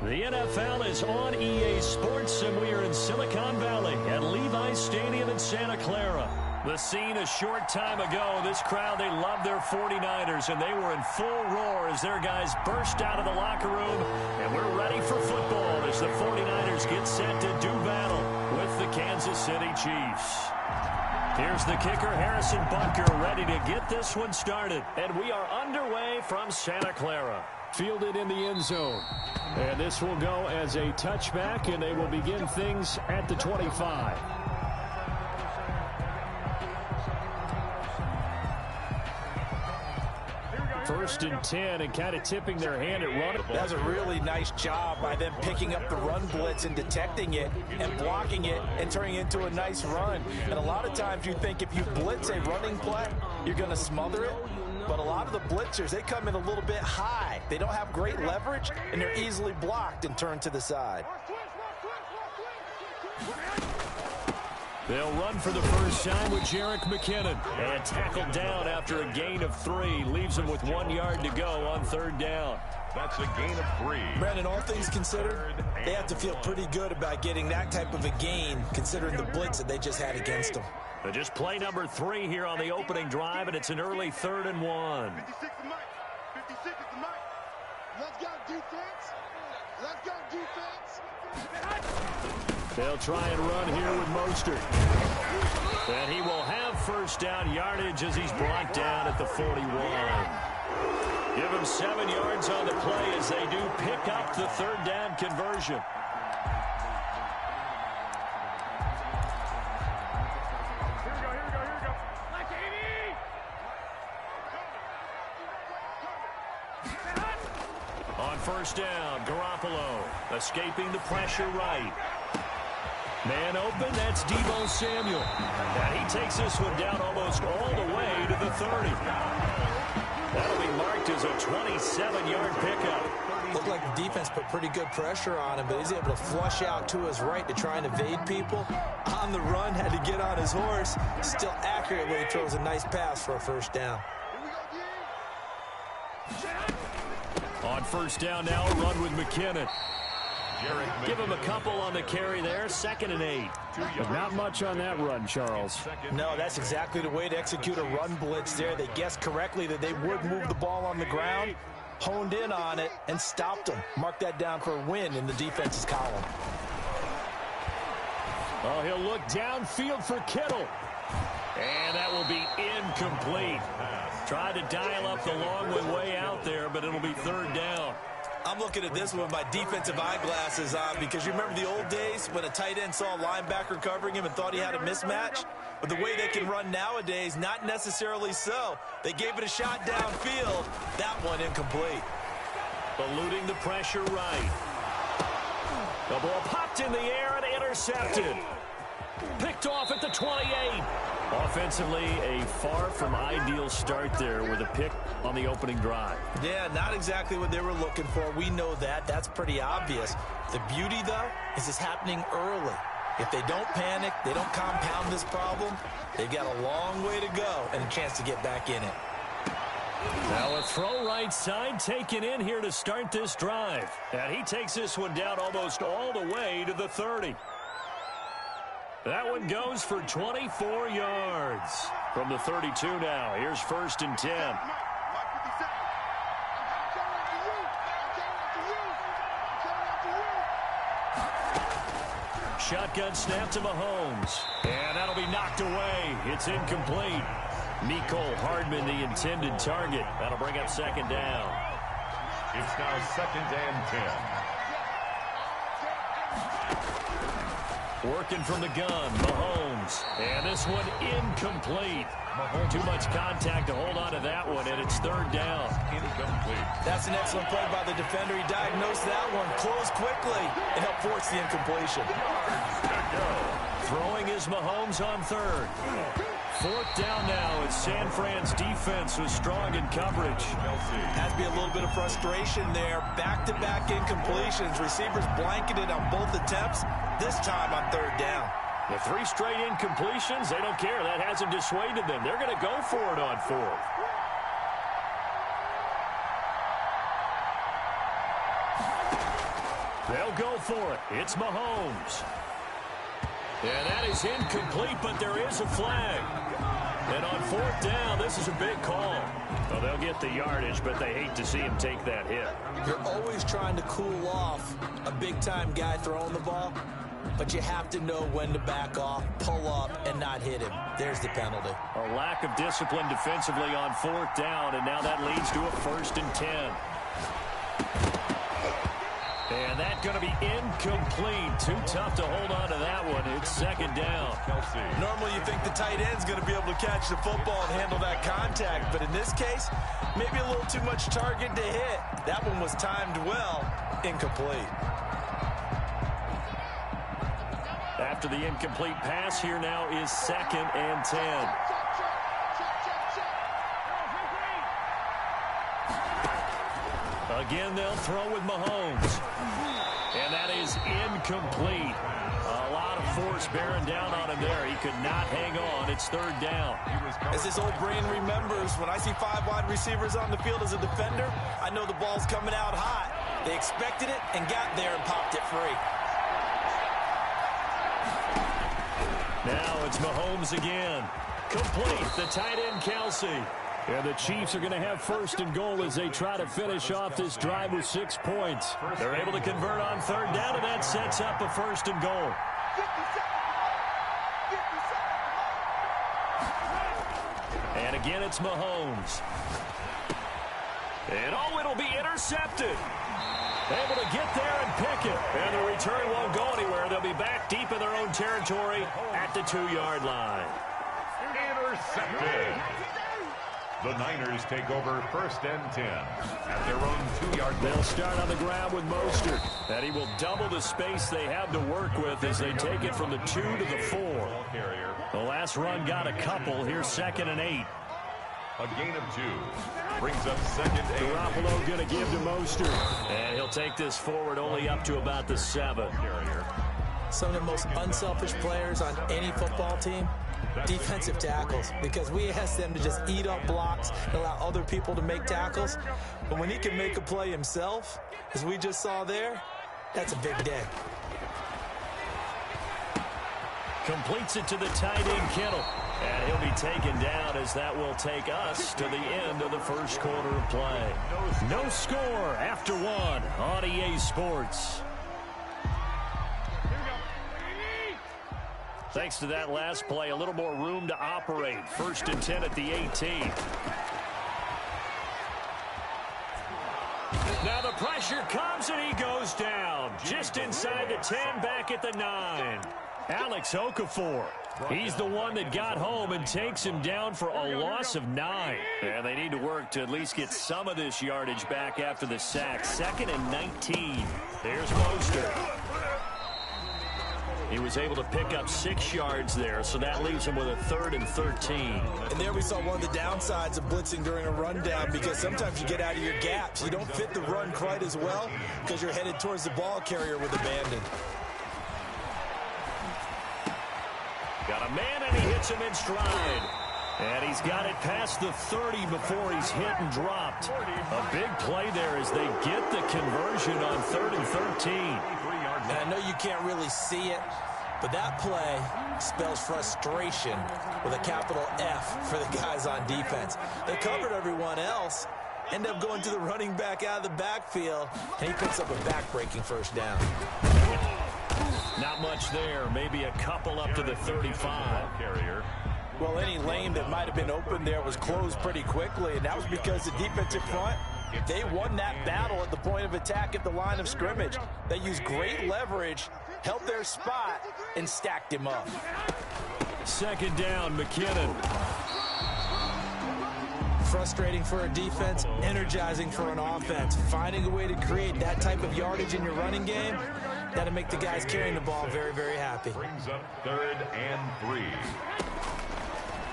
The NFL is on EA Sports, and we are in Silicon Valley at Levi's Stadium in Santa Clara. The scene a short time ago, this crowd, they love their 49ers, and they were in full roar as their guys burst out of the locker room, and we're ready for football as the 49ers get set to do battle with the Kansas City Chiefs. Here's the kicker, Harrison Butker, ready to get this one started, and we are underway from Santa Clara. Fielded in the end zone. And this will go as a touchback, and they will begin things at the 25. First and 10, and kind of tipping their hand at running. That's a really nice job by them picking up the run blitz and detecting it and blocking it and turning it into a nice run. And a lot of times you think if you blitz a running play, you're going to smother it. But a lot of the blitzers, they come in a little bit high. They don't have great leverage, and they're easily blocked and turned to the side. They'll run for the first time with Jerick McKinnon. And tackled down after a gain of 3. Leaves him with 1 yard to go on third down. That's a gain of 3. Brandon, all things considered, they have to feel pretty good about getting that type of a gain, considering the blitz that they just had against them. But just play number 3 here on the opening drive, and it's an early 3rd and 1. 56 is Mike. 56 is Mike. Let's go defense. Let's go defense. They'll try and run here with Mostert. And he will have first down yardage as he's brought down at the 41. Give him 7 yards on the play as they do pick up the third down conversion. On first down, Garoppolo escaping the pressure right. Man open, that's Deebo Samuel. And he takes this one down almost all the way to the 30. That'll be marked as a 27-yard pickup. Looked like the defense put pretty good pressure on him, but he's able to flush out to his right to try and evade people. On the run, had to get on his horse. Still accurately throws a nice pass for a first down. On first down now, a run with McKinnon. Give him a couple on the carry there, 2nd and 8. But not much on that run, Charles. No, that's exactly the way to execute a run blitz there. They guessed correctly that they would move the ball on the ground, honed in on it, and stopped them. Mark that down for a win in the defense's column. Oh, he'll look downfield for Kittle. And that will be incomplete. Tried to dial up the long way out there, but it'll be third down. I'm looking at this with my defensive eyeglasses on because you remember the old days when a tight end saw a linebacker covering him and thought he had a mismatch? But the way they can run nowadays, not necessarily so. They gave it a shot downfield. That one incomplete. Eluding the pressure right. The ball popped in the air and intercepted. Picked off at the 28. Offensively, a far from ideal start there with a pick on the opening drive. Yeah, not exactly what they were looking for. We know that. That's pretty obvious. The beauty, though, is it's happening early. If they don't panic, they don't compound this problem, they've got a long way to go and a chance to get back in it. Now a throw right side taken in here to start this drive. And he takes this one down almost all the way to the 30. That one goes for 24 yards. From the 32 now, here's 1st and 10. Shotgun snap to Mahomes. And that'll be knocked away. It's incomplete. Mecole Hardman, the intended target. That'll bring up 2nd down. It's now 2nd and 10. Working from the gun, Mahomes. And this one incomplete. Too much contact to hold on to that one, and it's 3rd down. Incomplete. That's an excellent play by the defender. He diagnosed that one, closed quickly, and helped force the incompletion. Throwing is Mahomes on 3rd. 4th down now as San Fran's defense was strong in coverage. Has to be a little bit of frustration there. Back-to-back incompletions. Receivers blanketed on both attempts, this time on 3rd down. The 3 straight incompletions, they don't care. That hasn't dissuaded them. They're going to go for it on 4th. They'll go for it. It's Mahomes. And that is incomplete, but there is a flag. And on 4th down, this is a big call. Well, they'll get the yardage, but they hate to see him take that hit. You're always trying to cool off a big-time guy throwing the ball, but you have to know when to back off, pull up, and not hit him. There's the penalty. A lack of discipline defensively on 4th down, and now that leads to a 1st and 10. And that's going to be incomplete. Too tough to hold on to that one. It's 2nd down. Normally you think the tight end's going to be able to catch the football and handle that contact, but in this case, maybe a little too much target to hit. That one was timed well. Incomplete. After the incomplete pass, here now is 2nd and 10. Again, they'll throw with Mahomes. And that is incomplete. A lot of force bearing down on him there. He could not hang on. It's 3rd down. As his old brain remembers, when I see 5 wide receivers on the field as a defender, I know the ball's coming out hot. They expected it and got there and popped it free. Now it's Mahomes again. Complete. The tight end, Kelsey. And the Chiefs are going to have 1st and goal as they try to finish off this drive with 6 points. They're able to convert on 3rd down, and that sets up a 1st and goal. And again, it's Mahomes. And it'll be intercepted. Able to get there and pick it. And the return won't go anywhere. They'll be back deep in their own territory at the 2-yard line. Intercepted. The Niners take over 1st and 10 at their own 2-yard line. They'll start on the ground with Mostert. And he will double the space they have to work with as they take it from the 2 to the 4. The last run got a couple. Here's 2nd and 8. A gain of 2 brings up 2nd and 8. Garoppolo going to give to Mostert. And he'll take this forward only up to about the 7. Some of the most unselfish players on any football team, defensive tackles, because we ask them to just eat up blocks and allow other people to make tackles. But when he can make a play himself, as we just saw there, that's a big day. Completes it to the tight end, Kittle. And he'll be taken down as that will take us to the end of the 1st quarter of play. No score after 1 on EA Sports. Thanks to that last play, a little more room to operate. 1st and 10 at the 18. Now the pressure comes and he goes down. Just inside the 10, back at the 9. Alex Okafor. He's the one that got home and takes him down for a loss of 9. And they need to work to at least get some of this yardage back after the sack. 2nd and 19. There's Mostert. He was able to pick up 6 yards there, so that leaves him with a 3rd and 13. And there we saw one of the downsides of blitzing during a rundown, because sometimes you get out of your gaps. You don't fit the run quite as well because you're headed towards the ball carrier with abandon. Got a man, and he hits him in stride. And he's got it past the 30 before he's hit and dropped. A big play there as they get the conversion on 3rd and 13. And I know you can't really see it, but that play spells frustration with a capital F for the guys on defense. They covered everyone else, end up going to the running back out of the backfield, and he picks up a back-breaking 1st down. Not much there, maybe a couple up to the 35. Well, any lane that might have been open there was closed pretty quickly, and that was because the defensive front, they won that battle at the point of attack at the line of scrimmage. They used great leverage, held their spot, and stacked him up. 2nd down, McKinnon. Frustrating for a defense, energizing for an offense. Finding a way to create that type of yardage in your running game, that'll make the guys carrying the ball very, very happy. Brings up 3rd and 3.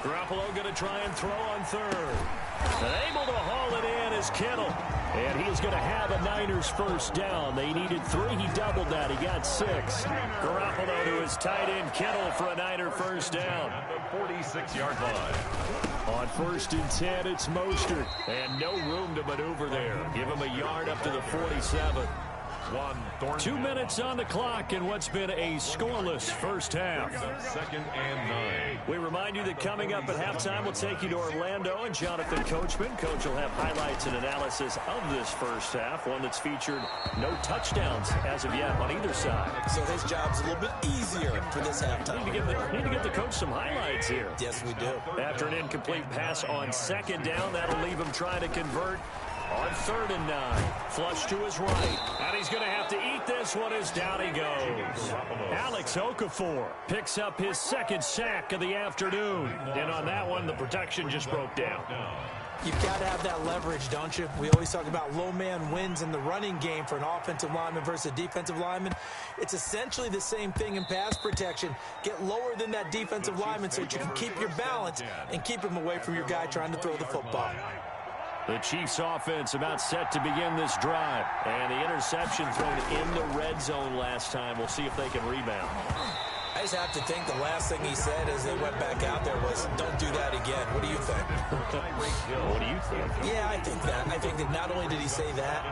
Garoppolo going to try and throw on 3rd. And able to haul it in is Kittle. And he's going to have a Niners 1st down. They needed 3. He doubled that. He got 6. Garoppolo to his tight end, Kittle, for a Niner 1st down. The 46-yard line. On 1st and 10, it's Mostert. And no room to maneuver there. Give him a yard up to the 47. 2 minutes on the clock in what's been a scoreless first half. 2nd and 9. We remind you that coming up at halftime, we'll take you to Orlando and Jonathan Coachman. Coach will have highlights and analysis of this first half, one that's featured no touchdowns as of yet on either side. So his job's a little bit easier for this halftime. Need to give the coach some highlights here. Yes, we do. After an incomplete pass on 2nd down, that'll leave him trying to convert on 3rd and 9. Flush to his right. And he's going to have to eat this one as down he goes. Alex Okafor picks up his 2nd sack of the afternoon. And on that one, the protection just broke down. You've got to have that leverage, don't you? We always talk about low man wins in the running game for an offensive lineman versus a defensive lineman. It's essentially the same thing in pass protection. Get lower than that defensive lineman so that you can keep your balance and keep him away from your guy trying to throw the football. The Chiefs offense about set to begin this drive. And the interception thrown in the red zone last time. We'll see if they can rebound. I just have to think the last thing he said as they went back out there was, don't do that again. What do you think? What do you think? Yeah, I think that. I think that not only did he say that,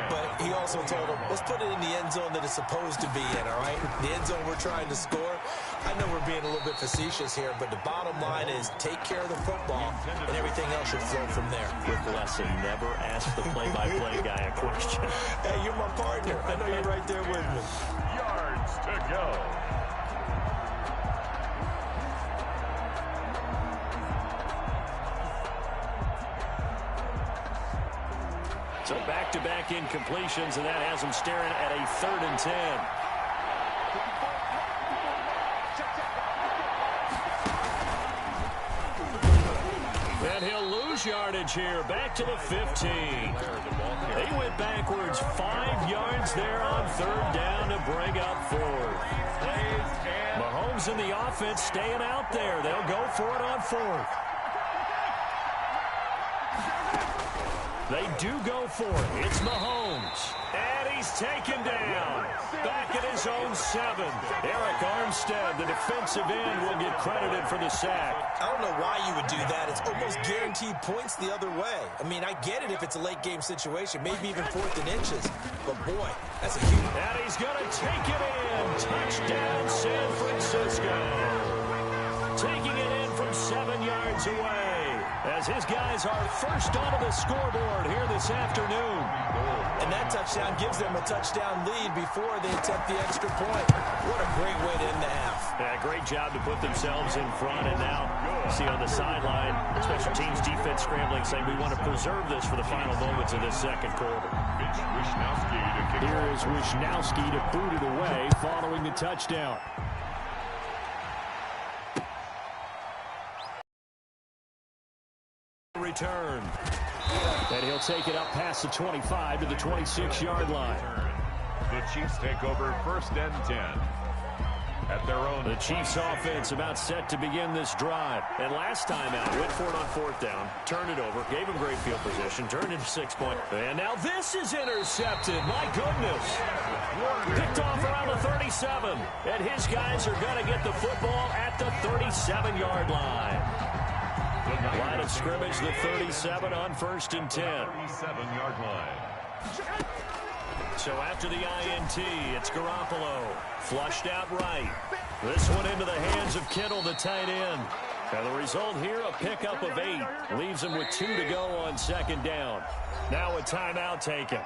but he also told him, let's put it in the end zone that it's supposed to be in, all right? The end zone we're trying to score. I know we're being a little bit facetious here, but the bottom line is take care of the football, and everything else should flow from there. Quick lesson, never ask the play-by-play guy a question. Hey, you're my partner. I know you're right there with me. Yards to go. So back-to-back incompletions, and that has him staring at a 3rd and 10. And he'll lose yardage here, back to the 15. They went backwards 5 yards there on 3rd down to bring up 4th. Mahomes and the offense staying out there. They'll go for it on 4th. They do go for it. It's Mahomes. And he's taken down. Back at his own 7. Eric Armstead, the defensive end, will get credited for the sack. I don't know why you would do that. It's almost guaranteed points the other way. I mean, I get it if it's a late game situation, maybe even 4th and inches. But, boy, that's a huge... And he's going to take it in. Touchdown, San Francisco. Taking it in from 7 yards away. As his guys are first onto the scoreboard here this afternoon. And that touchdown gives them a touchdown lead before they attempt the extra point. What a great way to end the half. Yeah, great job to put themselves in front. And now, see on the sideline, special teams defense scrambling, saying we want to preserve this for the final moments of this 2nd quarter. Here is Wisnowski to boot it away following the touchdown. Return. And he'll take it up past the 25 to the 26-yard line. The Chiefs take over 1st and 10. At their own. The Chiefs offense about set to begin this drive. And last time out, went for it on 4th down, turned it over, gave him great field position, turned into 6-point. And now this is intercepted. My goodness. Picked off around the 37. And his guys are going to get the football at the 37-yard line. Line of scrimmage, the 37 on 1st and 10. 37-yard line. So after the INT, it's Garoppolo. Flushed out right. This one into the hands of Kittle, the tight end. And the result here, a pickup of 8. Leaves him with 2 to go on 2nd down. Now a timeout taken.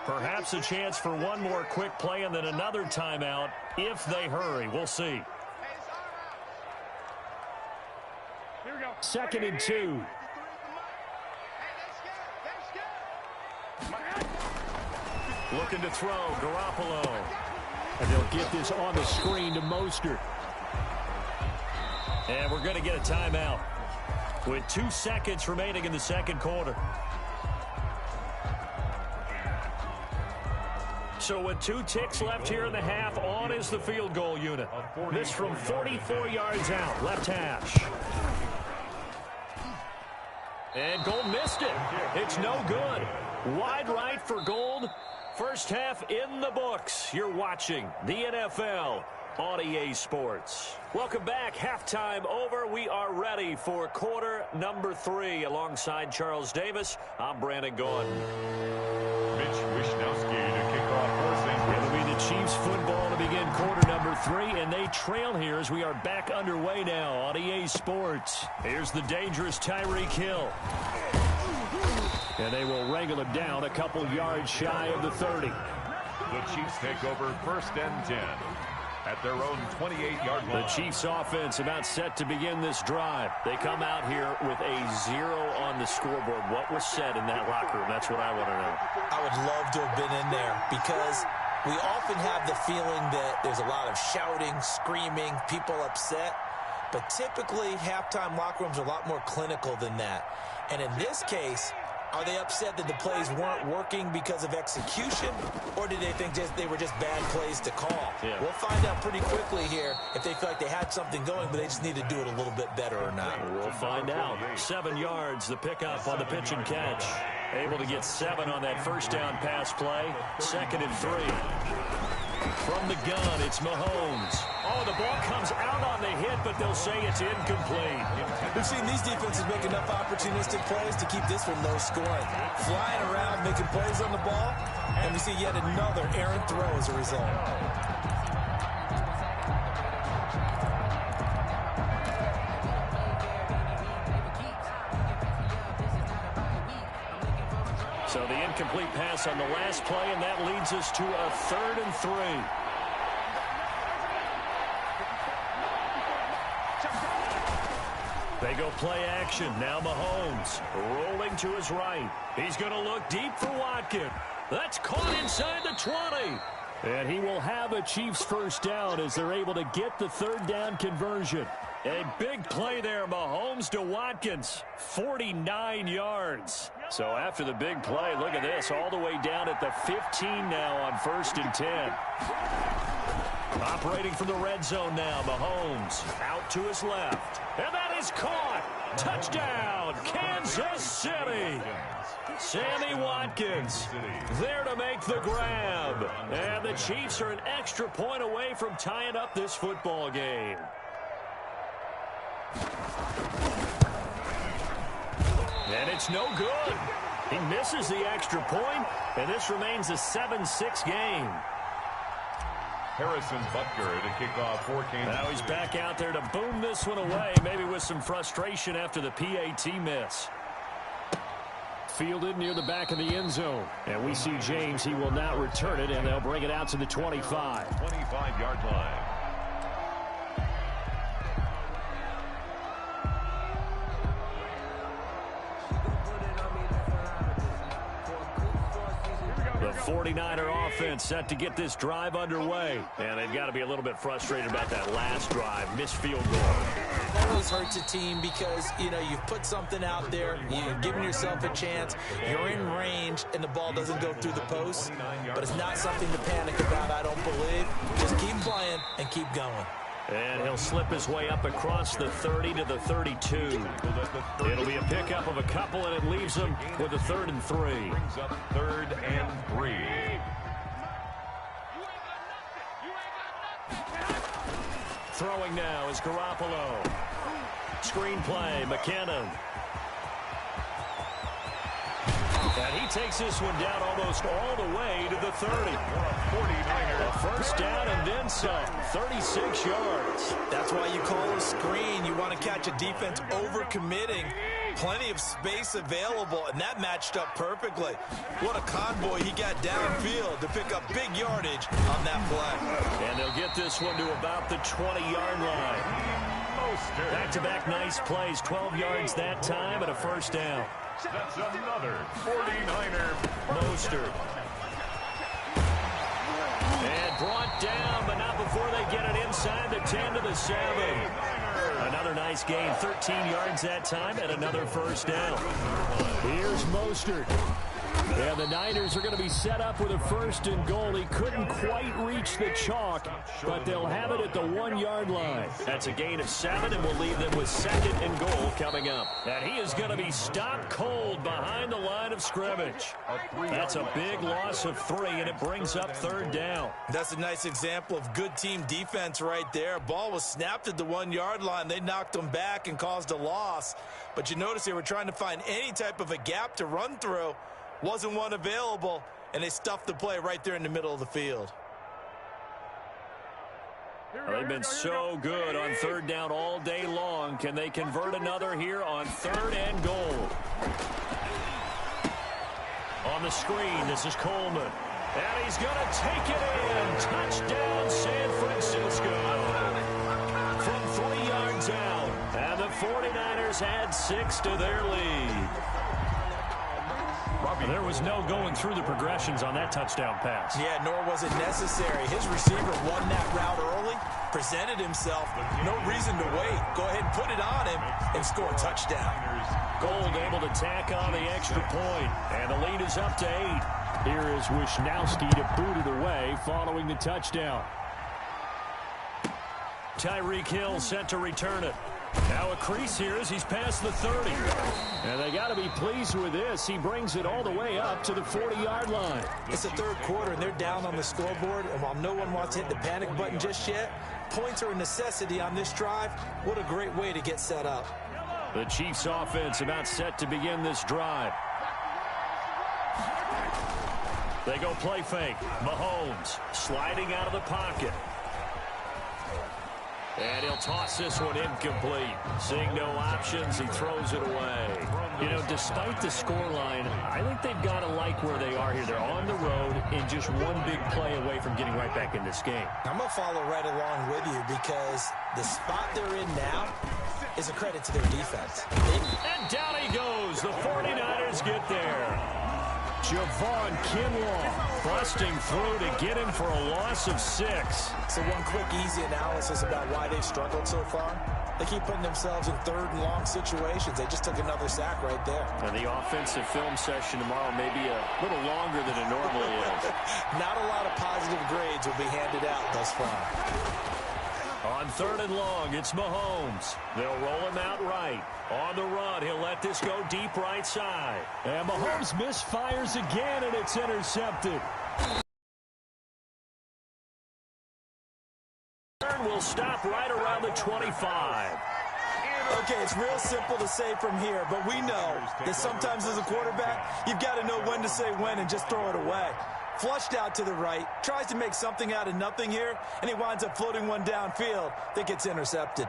Perhaps a chance for one more quick play and then another timeout if they hurry. We'll see. 2nd and 2. Looking to throw, Garoppolo. And they'll get this on the screen to Mostert. And we're going to get a timeout with 2 seconds remaining in the 2nd quarter. So with 2 ticks left here in the half, on is the field goal unit. This from 44 yards out, left hash. And Gold missed it. It's no good. Wide right for Gold. First half in the books. You're watching the NFL on EA Sports. Welcome back. Halftime over. We are ready for quarter number 3. Alongside Charles Davis, I'm Brandon Gaudin. Mitch Wisnowski to kick off Chiefs football to begin quarter number 3, and they trail here as we are back underway now on EA Sports. Here's the dangerous Tyreek Hill. And they will wrangle him down a couple yards shy of the 30. The Chiefs take over 1st and 10 at their own 28-yard line. The Chiefs offense about set to begin this drive. They come out here with a 0 on the scoreboard. What was said in that locker room? That's what I want to know. I would love to have been in there because we often have the feeling that there's a lot of shouting, screaming, people upset. But typically, halftime locker rooms are a lot more clinical than that. And in this case, are they upset that the plays weren't working because of execution, or did they think they were just bad plays to call? Yeah. We'll find out pretty quickly here if they feel like they had something going, but they just need to do it a little bit better or not. We'll find out. 7 yards, the pickup on the pitch and catch. Able to get 7 on that first down pass play. 2nd and 3. From the gun, it's Mahomes. Oh, the ball comes out on the hit, but they'll say it's incomplete. We've seen these defenses make enough opportunistic plays to keep this one low scoring. Flying around, making plays on the ball, and we see yet another errant throw as a result. So the incomplete pass on the last play, and that leads us to a 3rd and 3. They go play action. Now Mahomes rolling to his right. He's going to look deep for Watkins. That's caught inside the 20. And he will have a Chiefs first down as they're able to get the 3rd down conversion. A big play there, Mahomes to Watkins. 49 yards. So after the big play, look at this, all the way down at the 15 now on 1st and 10. Operating from the red zone now, Mahomes out to his left. And that is caught. Touchdown, Kansas City. Sammy Watkins there to make the grab. And the Chiefs are an extra point away from tying up this football game. And it's no good. He misses the extra point, and this remains a 7-6 game. Harrison Butker to kick off for Kansas. Now he's back out there to boom this one away, maybe with some frustration after the PAT miss. Fielded near the back of the end zone. And we see James, he will not return it, and they'll bring it out to the 25. 25-yard line. The 49er offense set to get this drive underway. And they've got to be a little bit frustrated about that last drive. Missed field goal. Always hurts a team because, you've put something out there. You've given yourself a chance. You're in range, and the ball doesn't go through the post. But it's not something to panic about, I don't believe. Just keep playing and keep going. And he'll slip his way up across the 30 to the 32. It'll be a pickup of a couple, and it leaves them with a 3rd and 3. Brings up 3rd and 3. Throwing now is Garoppolo. Screen play, McKinnon. And he takes this one down almost all the way to the 30. A first down and then some. 36 yards. That's why you call a screen. You want to catch a defense over-committing. Plenty of space available, and that matched up perfectly. What a convoy he got downfield to pick up big yardage on that play. And they'll get this one to about the 20-yard line. Back-to-back nice plays. 12 yards that time and a first down. That's another 49er. Mostert. And brought down, but not before they get it inside the 10 to the 7. Another nice gain, 13 yards that time, and another first down. Here's Mostert. And the Niners are going to be set up with a 1st and goal. He couldn't quite reach the chalk, but they'll have it at the 1-yard line. That's a gain of 7, and we'll leave them with 2nd and goal coming up. And he is going to be stopped cold behind the line of scrimmage. That's a big loss of 3, and it brings up 3rd down. That's a nice example of good team defense right there. Ball was snapped at the 1-yard line. They knocked them back and caused a loss. But you notice they were trying to find any type of a gap to run through. Wasn't one available, and they stuffed the play right there in the middle of the field. They've been so good on third down all day long. Can they convert another here on 3rd and goal? On the screen, this is Coleman. And he's going to take it in. Touchdown, San Francisco. From 3 yards out. And the 49ers add 6 to their lead. There was no going through the progressions on that touchdown pass. Yeah, nor was it necessary. His receiver won that route early, presented himself. No reason to wait. Go ahead and put it on him and score a touchdown. Gold able to tack on the extra point. And the lead is up to 8. Here is Wisnowski to boot it away following the touchdown. Tyreek Hill set to return it. Now a crease here as he's past the 30. And they got to be pleased with this. He brings it all the way up to the 40-yard line. It's the 3rd quarter, and they're down on the scoreboard. And while no one wants to hit the panic button just yet, points are a necessity on this drive. What a great way to get set up. The Chiefs offense about set to begin this drive. They go play fake. Mahomes sliding out of the pocket. And he'll toss this one incomplete. Seeing no options, he throws it away. You know, despite the scoreline, I think they've got to like where they are here. They're on the road and just one big play away from getting right back in this game. I'm going to follow right along with you because the spot they're in now is a credit to their defense. And down he goes. The 49ers get there. Javon Kinlaw busting through to get him for a loss of 6. So one quick, easy analysis about why they've struggled so far. They keep putting themselves in 3rd and long situations. They just took another sack right there. And the offensive film session tomorrow may be a little longer than it normally is. Not a lot of positive grades will be handed out thus far. On 3rd and long, it's Mahomes. They'll roll him out right. On the run, he'll let this go deep right side. And Mahomes misfires again, and it's intercepted. Will stop right around the 25. Okay, it's real simple to say from here, but we know that sometimes as a quarterback, you've got to know when to say when and just throw it away. Flushed out to the right, tries to make something out of nothing here, and he winds up floating one downfield that gets intercepted.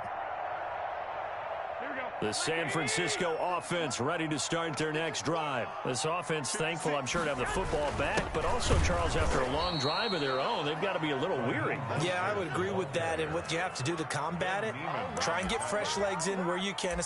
The San Francisco offense ready to start their next drive. This offense thankful, I'm sure, to have the football back, but also, Charles, after a long drive of their own, they've got to be a little weary. Yeah, I would agree with that, and what you have to do to combat it, try and get fresh legs in where you can,